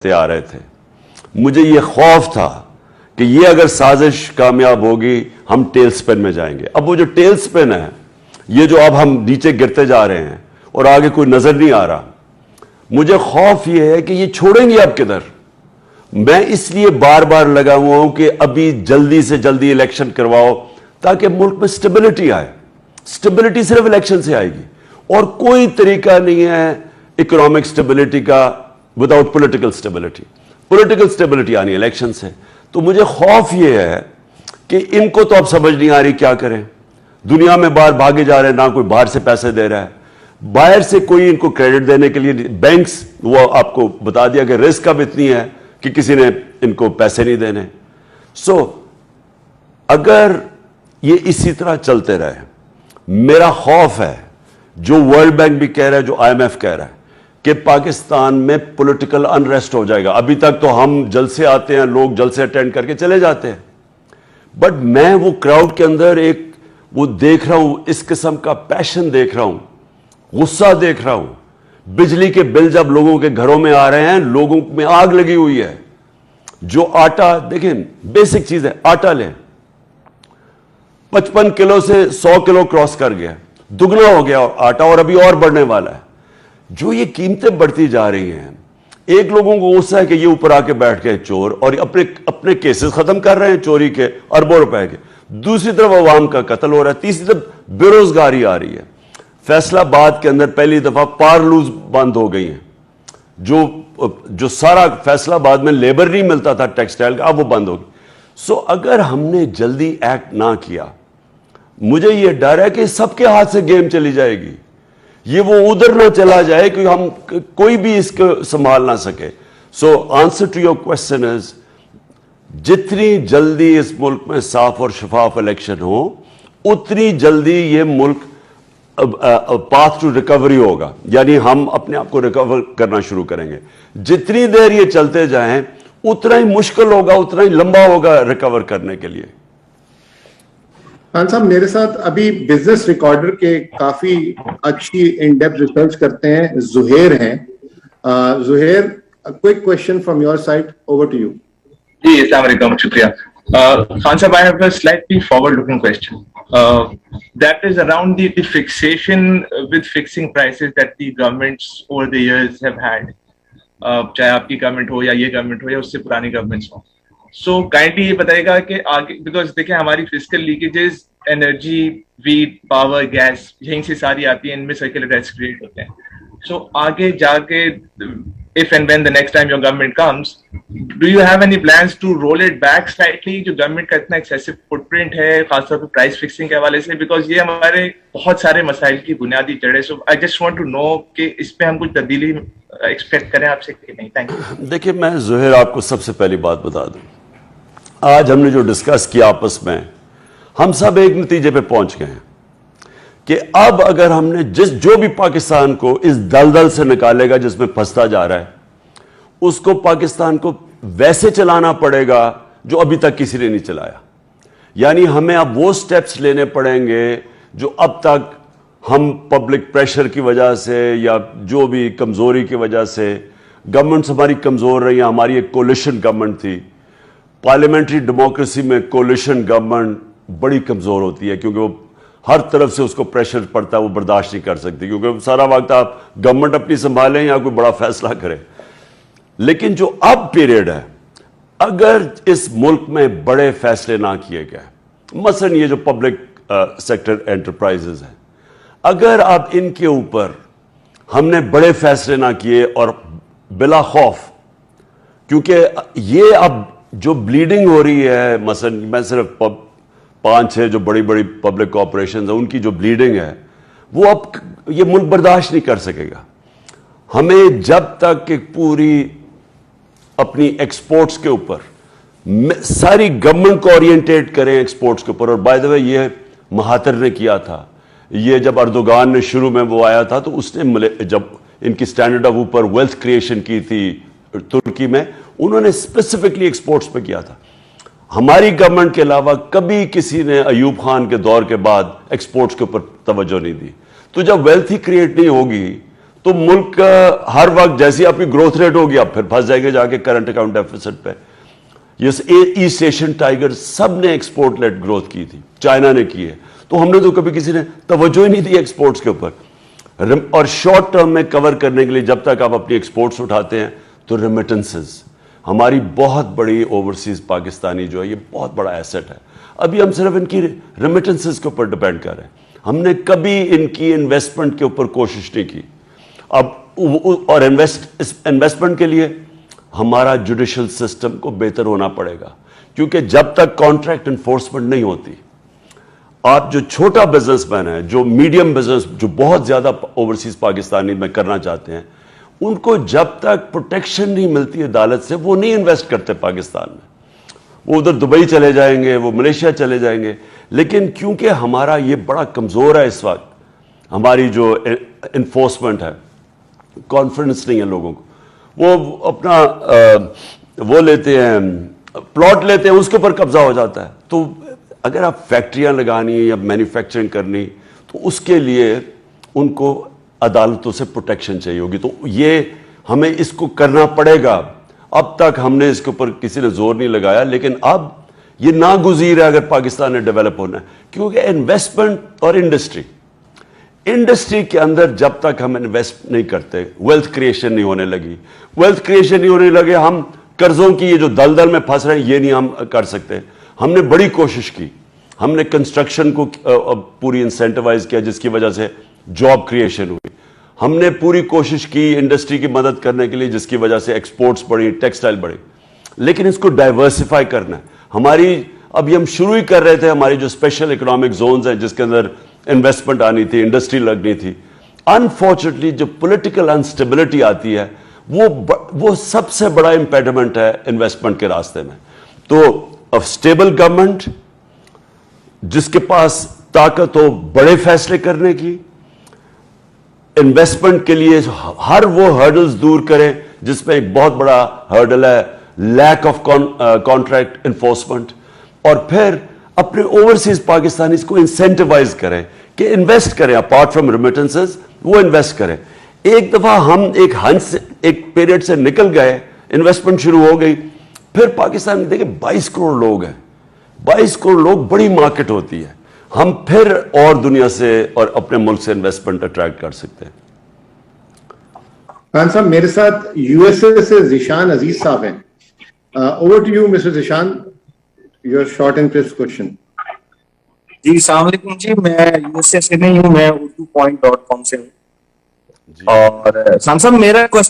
आ रहे थे, मुझे ये खौफ था कि ये अगर साजिश कामयाब होगी हम टेल स्पिन में जाएंगे। अब वो जो टेल स्पिन है, ये जो अब हम नीचे गिरते जा रहे हैं और आगे कोई नजर नहीं आ रहा, मुझे खौफ ये है कि ये छोड़ेंगे अब किधर। मैं इसलिए बार बार लगा हुआ हूं कि अभी जल्दी से जल्दी इलेक्शन करवाओ ताकि मुल्क में स्टेबिलिटी आए। स्टेबिलिटी सिर्फ इलेक्शन से आएगी और कोई तरीका नहीं है इकोनॉमिक स्टेबिलिटी का without political stability. Political stability आनी इलेक्शन से। तो मुझे खौफ यह है कि इनको तो अब समझ नहीं आ रही क्या करें। दुनिया में बाहर भागे जा रहे हैं, ना कोई बाहर से पैसे दे रहा है, बाहर से कोई इनको क्रेडिट देने के लिए बैंक्स, वो आपको बता दिया कि रिस्क अब इतनी है कि किसी ने इनको पैसे नहीं देने। सो अगर ये इसी तरह चलते रहे, मेरा खौफ है, जो वर्ल्ड बैंक भी कह रहा है, जो IMF कह रहा है, कि पाकिस्तान में पॉलिटिकल अनरेस्ट हो जाएगा। अभी तक तो हम जलसे आते हैं, लोग जलसे अटेंड करके चले जाते हैं, बट मैं वो क्राउड के अंदर एक वो देख रहा हूं, इस किस्म का पैशन देख रहा हूं, गुस्सा देख रहा हूं। बिजली के बिल जब लोगों के घरों में आ रहे हैं, लोगों में आग लगी हुई है। जो आटा, देखें बेसिक चीज है, आटा लें, 55 किलो से 100 किलो क्रॉस कर गया, दुगना हो गया आटा, और अभी और बढ़ने वाला है। जो ये कीमतें बढ़ती जा रही हैं, एक लोगों को गुस्सा है कि ये ऊपर आके बैठ गए चोर और अपने केसेस खत्म कर रहे हैं चोरी के अरबों रुपए के। दूसरी तरफ अवाम का कत्ल हो रहा है, तीसरी तरफ बेरोजगारी आ रही है। फैसलाबाद के अंदर पहली दफा पारलूज बंद हो गई हैं। जो सारा फैसलाबाद में लेबर नहीं मिलता था टेक्सटाइल का, अब वो बंद हो गई। सो अगर हमने जल्दी एक्ट ना किया, मुझे ये डर है कि सबके हाथ से गेम चली जाएगी, ये वो उधर ना चला जाए कि हम कोई भी इसको संभाल ना सके। So answer to your question is, जितनी जल्दी इस मुल्क में साफ और शफाफ इलेक्शन हो, उतनी जल्दी ये मुल्क पाथ टू रिकवरी होगा, यानी हम अपने आप को रिकवर करना शुरू करेंगे। जितनी देर ये चलते जाएं, उतना ही मुश्किल होगा, उतना ही लंबा होगा रिकवर करने के लिए। खान साहब, मेरे साथ अभी बिजनेस रिकॉर्डर के काफी अच्छी इन डेप्थ रिसर्च करते हैं जुहेर हैं। Zuhair, quick question from your side, over to you. जी, अस्सलाम वालेकुम, शुक्रिया। खान साहब, I have a slightly forward-looking question. That is around the fixation with fixing prices that the governments over the years have had. चाहे आपकी गवर्नमेंट हो या ये गवर्नमेंट हो या उससे पुरानी गवर्नमेंट्स हो। सो काइंडली ये बताएगा कि आगे, बिकॉज देखिए हमारी physical leakages, energy, wheat, power, gas, यहीं से सारी आती है, इनमें सर्कुलर डेट्स क्रिएट होते हैं। सो आगे जाके, if and when the next time your government comes, do you have any plans to roll it back slightly? जो गवर्नमेंट का इतना एक्सेसिव फुटप्रिंट है, खासतौर पर प्राइस फिक्सिंग के हवाले से, बिकॉज ये हमारे बहुत सारे मसाइल की बुनियादी जड़ है। So I just want to know कि इस पे हम कुछ तब्दीली एक्सपेक्ट करें आपसे कि नहीं। Thank you. देखिए, मैं जुहेर आपको सबसे पहली बात बता दूं, आज हमने जो डिस्कस किया आपस में, हम सब एक नतीजे पे पहुंच गए हैं कि अब अगर हमने जो भी पाकिस्तान को इस दलदल से निकालेगा जिसमें फंसता जा रहा है, उसको पाकिस्तान को वैसे चलाना पड़ेगा जो अभी तक किसी ने नहीं चलाया। यानी हमें अब वो स्टेप्स लेने पड़ेंगे जो अब तक हम पब्लिक प्रेशर की वजह से या जो भी कमजोरी की वजह से, गवर्नमेंट्स हमारी कमजोर रही, हमारी एक कोलिशन गवर्नमेंट थी। पार्लियामेंट्री डेमोक्रेसी में कोलिशन गवर्नमेंट बड़ी कमजोर होती है, क्योंकि वो हर तरफ से उसको प्रेशर पड़ता है, वो बर्दाश्त नहीं कर सकती, क्योंकि सारा वक्त आप गवर्नमेंट अपनी संभालें या कोई बड़ा फैसला करें। लेकिन जो अब पीरियड है, अगर इस मुल्क में बड़े फैसले ना किए गए, मसलन ये जो पब्लिक सेक्टर एंटरप्राइजेज हैं, अगर अब इनके ऊपर हमने बड़े फैसले ना किए और बिला खौफ, क्योंकि ये अब जो ब्लीडिंग हो रही है, मसलन मैं सिर्फ 5-6 जो बड़ी बड़ी पब्लिक कॉर्पोरेशन है, उनकी जो ब्लीडिंग है, वो अब ये मुल्क बर्दाश्त नहीं कर सकेगा। हमें जब तक कि पूरी अपनी एक्सपोर्ट्स के ऊपर सारी गवर्नमेंट को ओरिएंटेट करें एक्सपोर्ट्स के ऊपर, और बाय द वे ये महातिर ने किया था, ये जब अर्दोगान ने शुरू में वो आया था तो उसने जब इनकी स्टैंडर्ड ऑफ ऊपर वेल्थ क्रिएशन की थी तुर्की में, उन्होंने स्पेसिफिकली एक्सपोर्ट्स पे किया था। हमारी गवर्नमेंट के अलावा कभी किसी ने अयूब खान के दौर के बाद एक्सपोर्ट्स के ऊपर तवज्जो नहीं दी। तो जब वेल्थ ही क्रिएट नहीं होगी तो تو ملک کا ہر وقت جیسی آپ کی گروتھ ریٹ ہوگی آپ پھر پھنس جائیں گے جا کے کرنٹ اکاؤنٹ ڈیفیسٹ پہ. یہ ایسٹ ایشین ٹائیگر سب نے ایکسپورٹ لیڈ گروتھ کی تھی, چائنا نے کی ہے, تو ہم نے تو کبھی کسی نے توجہ ہی نہیں دی ایکسپورٹس کے اوپر. اور شارٹ ٹرم میں کور کرنے کے لیے جب تک آپ اپنی ایکسپورٹس اٹھاتے ہیں تو ریمیٹنسز ہماری بہت بڑی اوورسیز پاکستانی جو ہے یہ بہت بڑا ایسٹ ہے. ابھی ہم صرف ان کی ریمیٹنسز کے اوپر ڈپینڈ کر رہے ہیں, ہم نے کبھی ان کی انویسٹمنٹ کے اوپر کوشش نہیں کی. اب اور انویسٹمنٹ کے لیے ہمارا جوڈیشل سسٹم کو بہتر ہونا پڑے گا, کیونکہ جب تک کانٹریکٹ انفورسمنٹ نہیں ہوتی, آپ جو چھوٹا بزنس مین ہے, جو میڈیم بزنس, جو بہت زیادہ اوورسیز پاکستانی میں کرنا چاہتے ہیں, ان کو جب تک پروٹیکشن نہیں ملتی عدالت سے وہ نہیں انویسٹ کرتے پاکستان میں. وہ ادھر دبئی چلے جائیں گے, وہ ملیشیا چلے جائیں گے. لیکن کیونکہ ہمارا یہ بڑا کمزور ہے اس وقت, ہماری جو انفورسمنٹ ہے, کانفیڈنس نہیں ہے لوگوں کو, وہ اپنا وہ لیتے ہیں, پلاٹ لیتے ہیں, اس کے اوپر قبضہ ہو جاتا ہے. تو اگر آپ فیکٹریاں لگانی یا مینوفیکچرنگ کرنی تو اس کے لیے ان کو عدالتوں سے پروٹیکشن چاہیے ہوگی. تو یہ ہمیں اس کو کرنا پڑے گا. اب تک ہم نے اس کے اوپر کسی نے زور نہیں لگایا, لیکن اب یہ ناگزیر ہے اگر پاکستان نے ڈیولپ ہونا ہے, کیونکہ انویسٹمنٹ اور انڈسٹری کے اندر جب تک ہم انویسٹ نہیں کرتے, ویلتھ کریشن نہیں ہونے لگی. ویلتھ کریشن نہیں ہونے لگے, ہم قرضوں کی یہ جو دلدل میں پھنس رہے ہیں یہ نہیں ہم کر سکتے. ہم نے بڑی کوشش کی, ہم نے کنسٹرکشن کو پوری انسینٹیوائز کیا جس کی وجہ سے جاب کریشن ہوئی. ہم نے پوری کوشش کی انڈسٹری کی مدد کرنے کے لیے جس کی وجہ سے ایکسپورٹس بڑھی, ٹیکسٹائل بڑھی. لیکن اس کو ڈائیورسفائی کرنا ہے. ہماری ابھی ہم شروع ہی کر رہے تھے, ہماری جو اسپیشل اکنامک زونز ہیں جس کے اندر انویسٹمنٹ آنی تھی, انڈسٹری لگنی تھی. انفارچونیٹلی جو پولیٹیکل انسٹیبلٹی آتی ہے وہ سب سے بڑا امپیڈمنٹ ہے انویسٹمنٹ کے راستے میں. تو اسٹیبل گورنمنٹ جس کے پاس طاقت ہو بڑے فیصلے کرنے کی, انویسٹمنٹ کے لیے ہر وہ ہرڈلز دور کریں جس میں ایک بہت بڑا ہرڈل ہے لیک آف کانٹریکٹ انفورسمنٹ, اور پھر اپنے اوورسیز پاکستانیز کو انسینٹیوائز کریں کہ انویسٹ کریں, اپارٹ فرام ریمیٹنسز وہ انویسٹ کریں. ایک دفعہ ہم ایک پیریڈ سے نکل گئے, انویسٹمنٹ شروع ہو گئی, پھر پاکستان میں دیکھیں 22 کروڑ لوگ ہیں, 22 کروڑ لوگ بڑی مارکیٹ ہوتی ہے, ہم پھر اور دنیا سے اور اپنے ملک سے انویسٹمنٹ اٹریکٹ کر سکتے ہیں. خان صاحب میرے ساتھ یو ایس اے سے ذیشان عزیز صاحب ہیں. Over to you mister Zeeshan, your short and crisp question. جی السلام علیکم جی, میں یو ایس اے سے نہیں ہوں, میں اردو.com سے ہوں. اور خان صاحب میرا کوشچن